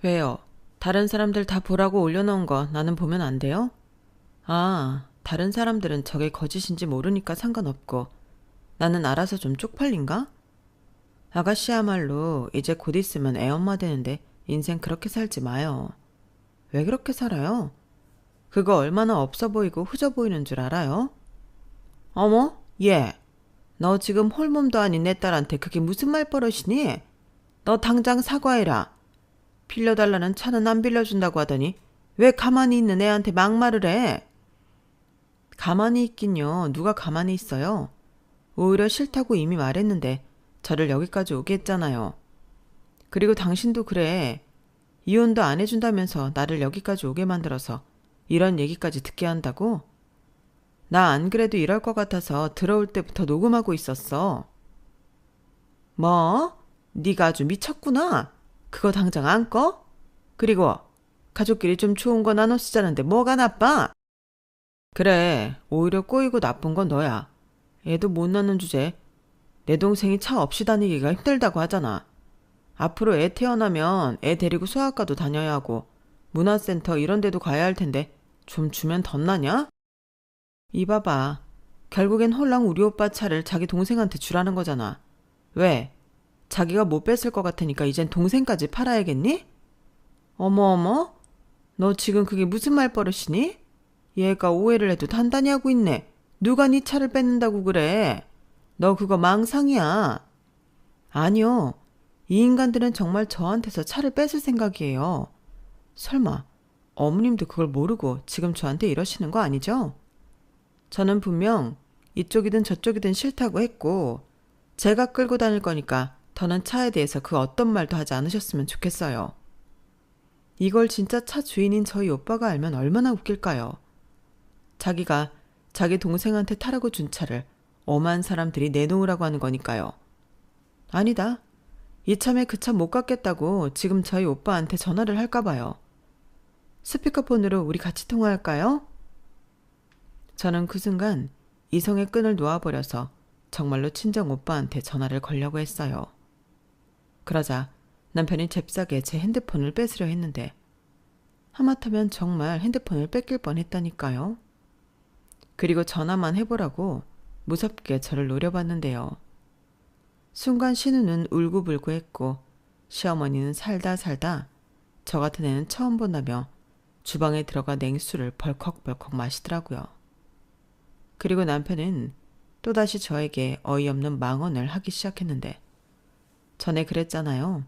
왜요? 다른 사람들 다 보라고 올려놓은 거 나는 보면 안 돼요? 아, 다른 사람들은 저게 거짓인지 모르니까 상관없고 나는 알아서 좀 쪽팔린가? 아가씨야말로 이제 곧 있으면 애엄마 되는데 인생 그렇게 살지 마요. 왜 그렇게 살아요? 그거 얼마나 없어 보이고 후져 보이는 줄 알아요? 어머, 얘. 너 지금 홀몸도 아닌 내 딸한테 그게 무슨 말버릇이니? 너 당장 사과해라. 빌려달라는 차는 안 빌려준다고 하더니 왜 가만히 있는 애한테 막말을 해? 가만히 있긴요. 누가 가만히 있어요? 오히려 싫다고 이미 말했는데 저를 여기까지 오게 했잖아요. 그리고 당신도 그래. 이혼도 안 해준다면서 나를 여기까지 오게 만들어서 이런 얘기까지 듣게 한다고? 나 안 그래도 이럴 것 같아서 들어올 때부터 녹음하고 있었어. 뭐? 네가 아주 미쳤구나. 그거 당장 안 꺼? 그리고 가족끼리 좀 좋은 거 나눠 쓰자는데 뭐가 나빠? 그래, 오히려 꼬이고 나쁜 건 너야. 애도 못 낳는 주제. 내 동생이 차 없이 다니기가 힘들다고 하잖아. 앞으로 애 태어나면 애 데리고 소아과도 다녀야 하고 문화센터 이런 데도 가야 할 텐데 좀 주면 덧나냐? 이봐봐. 결국엔 홀랑 우리 오빠 차를 자기 동생한테 주라는 거잖아. 왜? 자기가 못 뺐을 것 같으니까 이젠 동생까지 팔아야겠니? 어머어머? 너 지금 그게 무슨 말버릇이니? 얘가 오해를 해도 단단히 하고 있네. 누가 네 차를 뺏는다고 그래? 너 그거 망상이야. 아니요. 이 인간들은 정말 저한테서 차를 뺏을 생각이에요. 설마 어머님도 그걸 모르고 지금 저한테 이러시는 거 아니죠? 저는 분명 이쪽이든 저쪽이든 싫다고 했고 제가 끌고 다닐 거니까 더는 차에 대해서 그 어떤 말도 하지 않으셨으면 좋겠어요. 이걸 진짜 차 주인인 저희 오빠가 알면 얼마나 웃길까요? 자기가 자기 동생한테 타라고 준 차를 엄한 사람들이 내놓으라고 하는 거니까요. 아니다. 이참에 그 차 못 갖겠다고 지금 저희 오빠한테 전화를 할까 봐요. 스피커폰으로 우리 같이 통화할까요? 저는 그 순간 이성의 끈을 놓아버려서 정말로 친정 오빠한테 전화를 걸려고 했어요. 그러자 남편이 잽싸게 제 핸드폰을 뺏으려 했는데 하마터면 정말 핸드폰을 뺏길 뻔했다니까요. 그리고 전화만 해보라고 무섭게 저를 노려봤는데요. 순간 신우는 울고불고 했고 시어머니는 살다 저 같은 애는 처음 본다며 주방에 들어가 냉수를 벌컥벌컥 마시더라고요. 그리고 남편은 또다시 저에게 어이없는 망언을 하기 시작했는데 전에 그랬잖아요.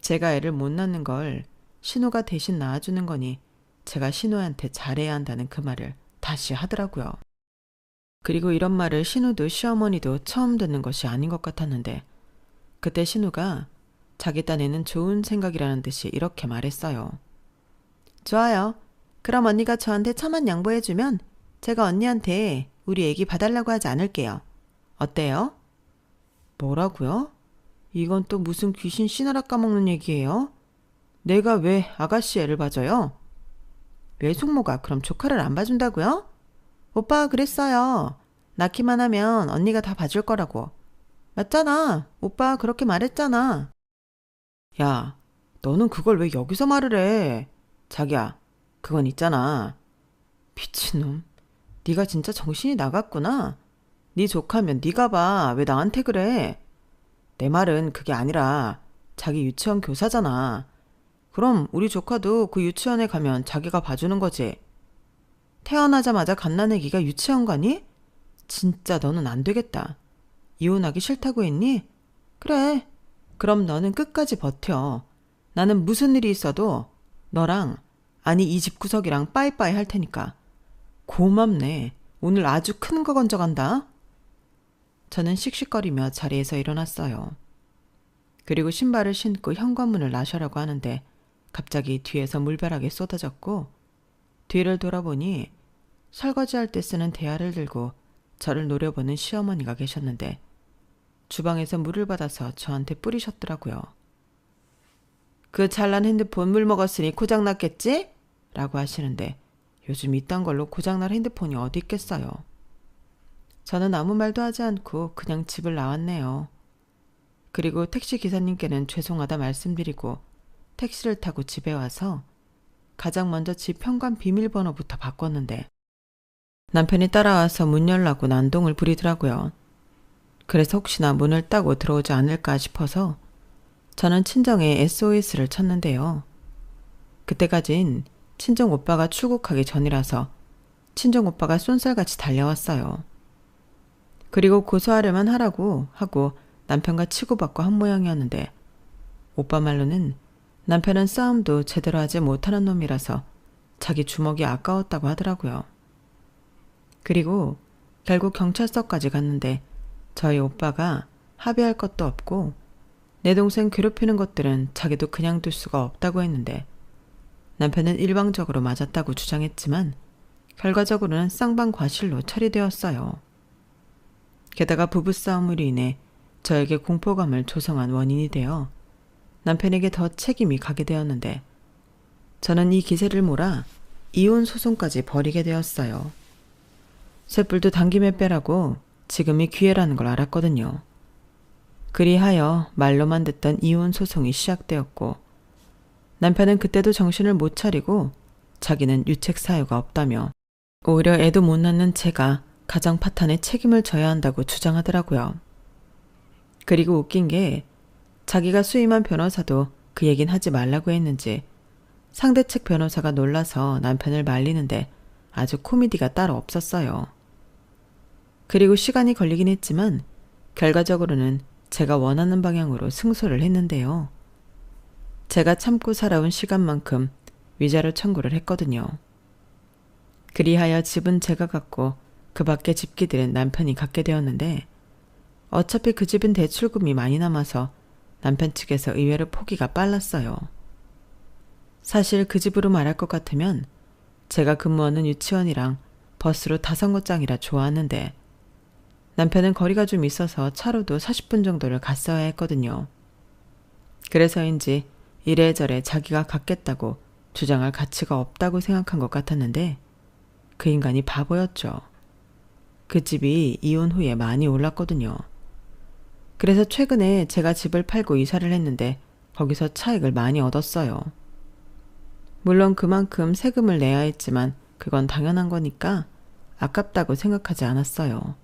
제가 애를 못 낳는 걸 신우가 대신 낳아주는 거니 제가 신우한테 잘해야 한다는 그 말을 다시 하더라고요. 그리고 이런 말을 신우도 시어머니도 처음 듣는 것이 아닌 것 같았는데 그때 신우가 자기 딴에는 좋은 생각이라는 듯이 이렇게 말했어요. 좋아요. 그럼 언니가 저한테 천만 양보해주면 제가 언니한테 우리 애기 봐달라고 하지 않을게요. 어때요? 뭐라고요? 이건 또 무슨 귀신 씨나라 까먹는 얘기예요? 내가 왜 아가씨 애를 봐줘요? 외숙모가 그럼 조카를 안 봐준다고요? 오빠가 그랬어요. 낳기만 하면 언니가 다 봐줄 거라고. 맞잖아. 오빠 그렇게 말했잖아. 야, 너는 그걸 왜 여기서 말을 해? 자기야, 그건 있잖아. 미친놈. 네가 진짜 정신이 나갔구나. 네 조카면 네가 봐. 왜 나한테 그래? 내 말은 그게 아니라 자기 유치원 교사잖아. 그럼 우리 조카도 그 유치원에 가면 자기가 봐주는 거지. 태어나자마자 갓난아기가 유치원 가니? 진짜 너는 안 되겠다. 이혼하기 싫다고 했니? 그래. 그럼 너는 끝까지 버텨. 나는 무슨 일이 있어도 너랑 아니 이 집구석이랑 빠이빠이 할 테니까. 고맙네. 오늘 아주 큰 거 건져간다. 저는 씩씩거리며 자리에서 일어났어요. 그리고 신발을 신고 현관문을 나셔라고 하는데 갑자기 뒤에서 물벼락이 쏟아졌고 뒤를 돌아보니 설거지할 때 쓰는 대야를 들고 저를 노려보는 시어머니가 계셨는데 주방에서 물을 받아서 저한테 뿌리셨더라고요. 그 잘난 핸드폰 물 먹었으니 고장났겠지? 라고 하시는데 요즘 이딴 걸로 고장날 핸드폰이 어디 있겠어요. 저는 아무 말도 하지 않고 그냥 집을 나왔네요. 그리고 택시 기사님께는 죄송하다 말씀드리고 택시를 타고 집에 와서 가장 먼저 집 현관 비밀번호부터 바꿨는데 남편이 따라와서 문 열라고 난동을 부리더라고요. 그래서 혹시나 문을 따고 들어오지 않을까 싶어서 저는 친정에 SOS를 쳤는데요. 그때까진 친정 오빠가 출국하기 전이라서 친정 오빠가 쏜살같이 달려왔어요. 그리고 고소하려만 하라고 하고 남편과 치고받고 한 모양이었는데 오빠 말로는 남편은 싸움도 제대로 하지 못하는 놈이라서 자기 주먹이 아까웠다고 하더라고요. 그리고 결국 경찰서까지 갔는데 저희 오빠가 합의할 것도 없고 내 동생 괴롭히는 것들은 자기도 그냥 둘 수가 없다고 했는데 남편은 일방적으로 맞았다고 주장했지만 결과적으로는 쌍방과실로 처리되었어요. 게다가 부부싸움으로 인해 저에게 공포감을 조성한 원인이 되어 남편에게 더 책임이 가게 되었는데 저는 이 기세를 몰아 이혼 소송까지 벌이게 되었어요. 쇳불도 당김에 빼라고 지금이 기회라는 걸 알았거든요. 그리하여 말로만 듣던 이혼 소송이 시작되었고 남편은 그때도 정신을 못 차리고 자기는 유책 사유가 없다며 오히려 애도 못 낳는 제가 가정 파탄에 책임을 져야 한다고 주장하더라고요. 그리고 웃긴 게 자기가 수임한 변호사도 그 얘긴 하지 말라고 했는지 상대 측 변호사가 놀라서 남편을 말리는데 아주 코미디가 따로 없었어요. 그리고 시간이 걸리긴 했지만 결과적으로는 제가 원하는 방향으로 승소를 했는데요. 제가 참고 살아온 시간만큼 위자료 청구를 했거든요. 그리하여 집은 제가 갖고 그 밖에 집기들은 남편이 갖게 되었는데 어차피 그 집은 대출금이 많이 남아서 남편 측에서 의외로 포기가 빨랐어요. 사실 그 집으로 말할 것 같으면 제가 근무하는 유치원이랑 버스로 5곳장이라 좋아하는데 남편은 거리가 좀 있어서 차로도 40분 정도를 갔어야 했거든요. 그래서인지 이래저래 자기가 갖겠다고 주장할 가치가 없다고 생각한 것 같았는데 그 인간이 바보였죠. 그 집이 이혼 후에 많이 올랐거든요. 그래서 최근에 제가 집을 팔고 이사를 했는데 거기서 차익을 많이 얻었어요. 물론 그만큼 세금을 내야 했지만 그건 당연한 거니까 아깝다고 생각하지 않았어요.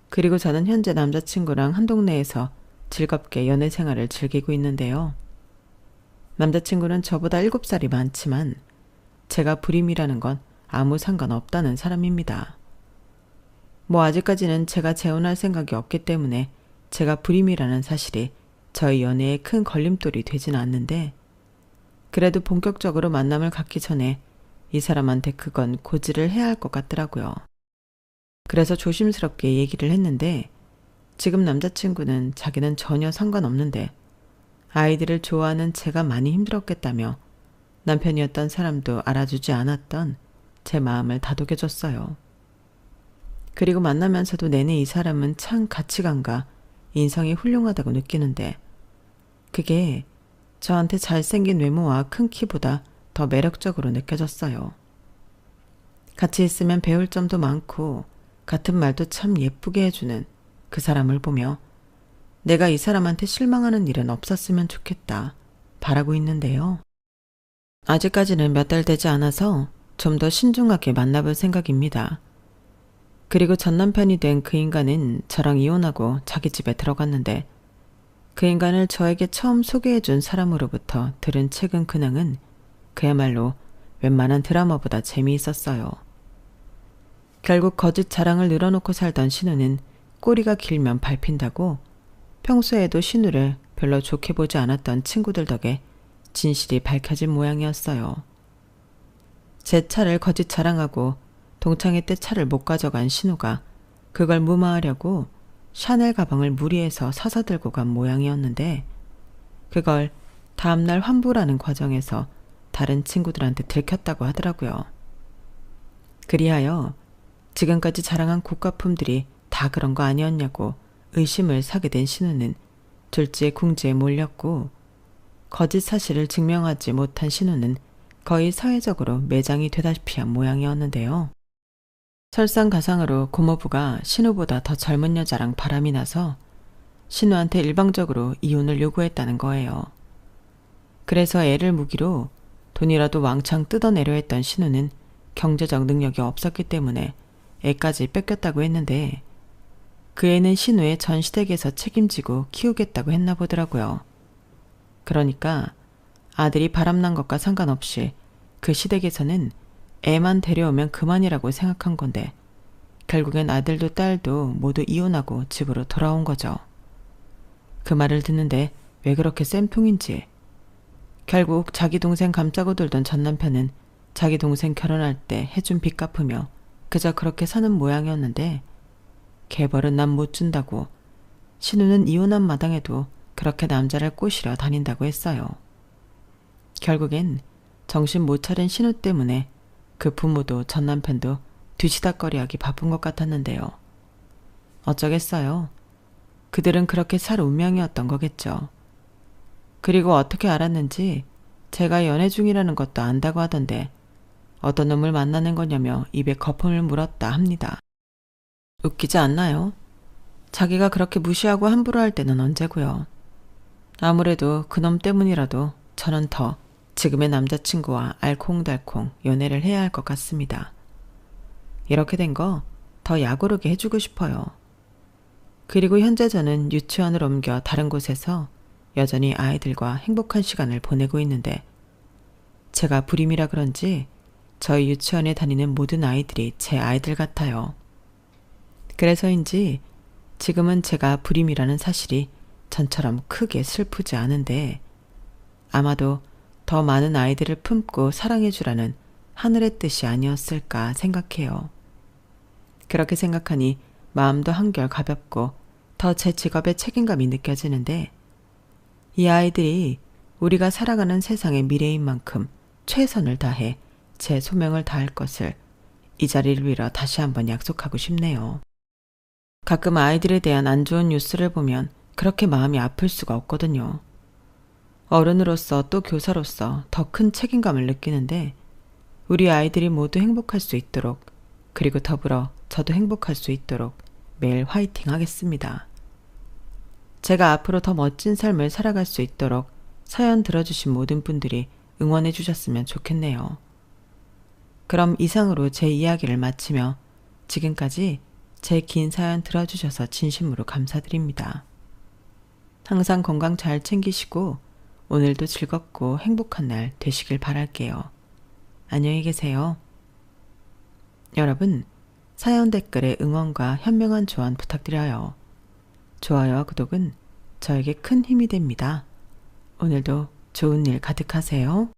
그리고 저는 현재 남자친구랑 한 동네에서 즐겁게 연애 생활을 즐기고 있는데요. 남자친구는 저보다 7살이 많지만 제가 불임이라는 건 아무 상관없다는 사람입니다. 뭐 아직까지는 제가 재혼할 생각이 없기 때문에 제가 불임이라는 사실이 저희 연애에 큰 걸림돌이 되진 않는데, 그래도 본격적으로 만남을 갖기 전에 이 사람한테 그건 고지를 해야 할 것 같더라고요. 그래서 조심스럽게 얘기를 했는데, 지금 남자친구는 자기는 전혀 상관없는데 아이들을 좋아하는 제가 많이 힘들었겠다며 남편이었던 사람도 알아주지 않았던 제 마음을 다독여줬어요. 그리고 만나면서도 내내 이 사람은 참 가치관과 인성이 훌륭하다고 느끼는데, 그게 저한테 잘생긴 외모와 큰 키보다 더 매력적으로 느껴졌어요. 같이 있으면 배울 점도 많고 같은 말도 참 예쁘게 해주는 그 사람을 보며 내가 이 사람한테 실망하는 일은 없었으면 좋겠다 바라고 있는데요. 아직까지는 몇 달 되지 않아서 좀 더 신중하게 만나볼 생각입니다. 그리고 전 남편이 된 그 인간은 저랑 이혼하고 자기 집에 들어갔는데, 그 인간을 저에게 처음 소개해준 사람으로부터 들은 최근 근황은 그야말로 웬만한 드라마보다 재미있었어요. 결국 거짓 자랑을 늘어놓고 살던 신우는 꼬리가 길면 밟힌다고 평소에도 신우를 별로 좋게 보지 않았던 친구들 덕에 진실이 밝혀진 모양이었어요. 제 차를 거짓 자랑하고 동창회 때 차를 못 가져간 신우가 그걸 무마하려고 샤넬 가방을 무리해서 사서 들고 간 모양이었는데, 그걸 다음날 환불하는 과정에서 다른 친구들한테 들켰다고 하더라고요. 그리하여 지금까지 자랑한 고가품들이 다 그런 거 아니었냐고 의심을 사게 된 신우는 졸지에 궁지에 몰렸고, 거짓 사실을 증명하지 못한 신우는 거의 사회적으로 매장이 되다시피 한 모양이었는데요. 설상가상으로 고모부가 신우보다 더 젊은 여자랑 바람이 나서 신우한테 일방적으로 이혼을 요구했다는 거예요. 그래서 애를 무기로 돈이라도 왕창 뜯어내려 했던 신우는 경제적 능력이 없었기 때문에 애까지 뺏겼다고 했는데, 그 애는 신우의 전 시댁에서 책임지고 키우겠다고 했나 보더라고요. 그러니까 아들이 바람난 것과 상관없이 그 시댁에서는 애만 데려오면 그만이라고 생각한 건데, 결국엔 아들도 딸도 모두 이혼하고 집으로 돌아온 거죠. 그 말을 듣는데 왜 그렇게 쌤통인지. 결국 자기 동생 감싸고 돌던 전 남편은 자기 동생 결혼할 때 해준 빚 갚으며 그저 그렇게 사는 모양이었는데, 개벌은 남 못 준다고 신우는 이혼한 마당에도 그렇게 남자를 꼬시려 다닌다고 했어요. 결국엔 정신 못 차린 신우 때문에 그 부모도 전 남편도 뒤치다꺼리하기 바쁜 것 같았는데요. 어쩌겠어요. 그들은 그렇게 살 운명이었던 거겠죠. 그리고 어떻게 알았는지 제가 연애 중이라는 것도 안다고 하던데 어떤 놈을 만나는 거냐며 입에 거품을 물었다 합니다. 웃기지 않나요? 자기가 그렇게 무시하고 함부로 할 때는 언제고요. 아무래도 그놈 때문이라도 저는 더 지금의 남자친구와 알콩달콩 연애를 해야 할 것 같습니다. 이렇게 된 거 더 약오르게 해주고 싶어요. 그리고 현재 저는 유치원을 옮겨 다른 곳에서 여전히 아이들과 행복한 시간을 보내고 있는데, 제가 불임이라 그런지 저희 유치원에 다니는 모든 아이들이 제 아이들 같아요. 그래서인지 지금은 제가 불임이라는 사실이 전처럼 크게 슬프지 않은데, 아마도 더 많은 아이들을 품고 사랑해주라는 하늘의 뜻이 아니었을까 생각해요. 그렇게 생각하니 마음도 한결 가볍고 더 제 직업에 책임감이 느껴지는데, 이 아이들이 우리가 살아가는 세상의 미래인 만큼 최선을 다해 제 소명을 다할 것을 이 자리를 빌어 다시 한번 약속하고 싶네요. 가끔 아이들에 대한 안 좋은 뉴스를 보면 그렇게 마음이 아플 수가 없거든요. 어른으로서 또 교사로서 더 큰 책임감을 느끼는데, 우리 아이들이 모두 행복할 수 있도록, 그리고 더불어 저도 행복할 수 있도록 매일 화이팅 하겠습니다. 제가 앞으로 더 멋진 삶을 살아갈 수 있도록 사연 들어주신 모든 분들이 응원해 주셨으면 좋겠네요. 그럼 이상으로 제 이야기를 마치며 지금까지 제 긴 사연 들어주셔서 진심으로 감사드립니다. 항상 건강 잘 챙기시고 오늘도 즐겁고 행복한 날 되시길 바랄게요. 안녕히 계세요. 여러분, 사연 댓글에 응원과 현명한 조언 부탁드려요. 좋아요와 구독은 저에게 큰 힘이 됩니다. 오늘도 좋은 일 가득하세요.